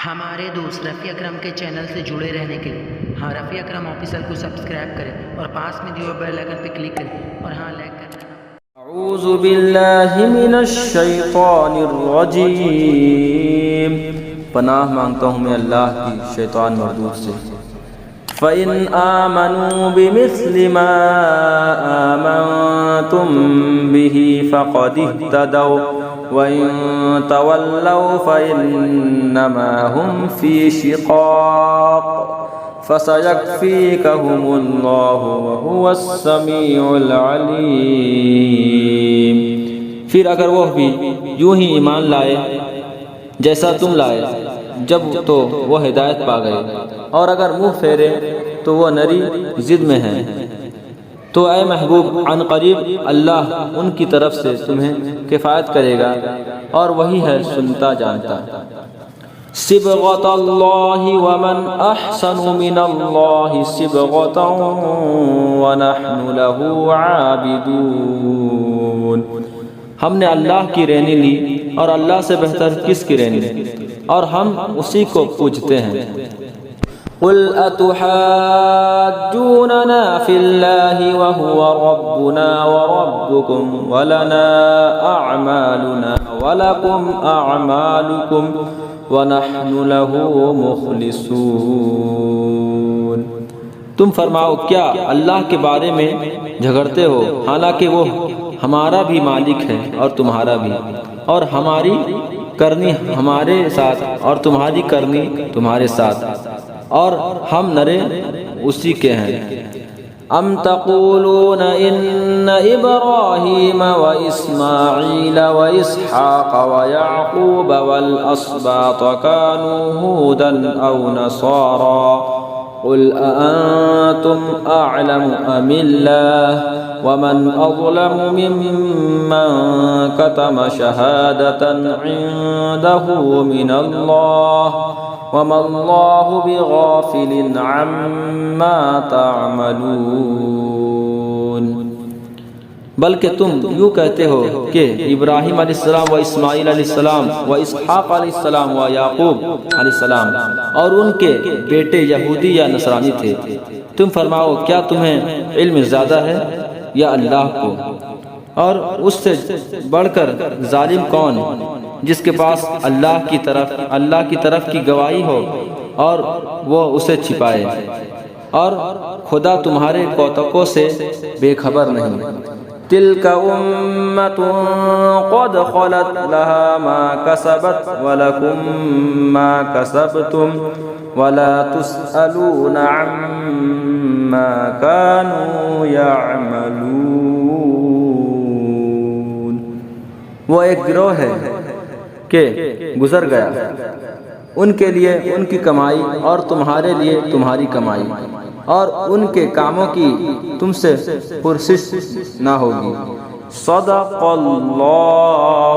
ہمارے دوست رفیع اکرم کے چینل سے جڑے رہنے کے لیے رفیع اکرم آفیشل کو سبسکرائب کریں اور پاس میں دیے بیل آئکن پہ کلک کریں اور لائک کریں۔ اعوذ باللہ من الشیطان الرجیم، پناہ مانگتا ہوں میں اللہ کی شیطان مردود سے۔ فَإِنْ آمَنُوا بِمِثْلِ مَا آمَنْتُمْ بِهِ فَقَدِ اهْتَدَوْا وَإِنْ تَوَلَّوْا فَإِنَّمَا هُمْ فِي شِقَاقٍ فَسَيَكْفِيكَهُمُ اللَّهُ وَهُوَ السَّمِيعُ الْعَلِيمُ۔ پھر اگر وہ بھی یوں ہی ایمان لائے جیسا تم لائے جب تو وہ ہدایت پا گئے، اور اگر منہ پھیرے تو وہ نری ضد میں ہیں، تو اے محبوب عن قریب اللہ ان کی طرف سے تمہیں کفایت کرے گا، اور وہی ہے سنتا جانتا۔ صبغۃ اللہ ومن احسن من اللہ صبغۃ ونحن له عابدون۔ ہم نے اللہ کی رہنی لی، اور اللہ سے بہتر کس کی رہنی، اور ہم اسی کو پوجتے ہیں۔ قل اتحاجوننا فی اللہ وهو ربنا وربکم ولنا اعمالنا ولکم اعمالکم ونحن له مخلصون۔ تم فرماؤ کیا اللہ کے بارے میں جھگڑتے ہو، حالانکہ وہ ہمارا بھی مالک ہے اور تمہارا بھی، اور ہماری کرنی ہمارے ساتھ اور تمہاری کرنی تمہارے ساتھ، اور ہم نرے اسی کے ہیں۔ ام تقولون ان ابراہیم واسماعیل واسحاق ویعقوب والاسباط كانوا هودا او نصارا قل أأنتم أعلم أم الله ومن أظلم ممن كتم شهادة عنده من الله وما الله بغافل عما تعملون۔ بلکہ تم یوں کہتے ہو کہ ابراہیم علیہ السلام و اسماعیل علیہ السلام و اسحاق علیہ السلام و یعقوب علیہ السلام اور ان کے بیٹے یہودی یا نصرانی تھے۔ تم فرماؤ کیا تمہیں علم زیادہ ہے یا اللہ کو؟ اور اس سے بڑھ کر ظالم کون جس کے پاس اللہ کی طرف کی گواہی ہو اور وہ اسے چھپائے، اور خدا تمہارے کوتکوں سے بے خبر نہیں۔ تلک امۃ قد خلت لها ما كسبت ولکم ما کسبتم ولا تسألون عما كانوا يعملون۔ وہ ایک گروہ ہے کہ گزر گیا، ان کے لیے ان کی کمائی اور تمہارے لیے تمہاری کمائی، اور ان کے کاموں کی تم سے پرسش نہ ہوگی۔ صدق اللہ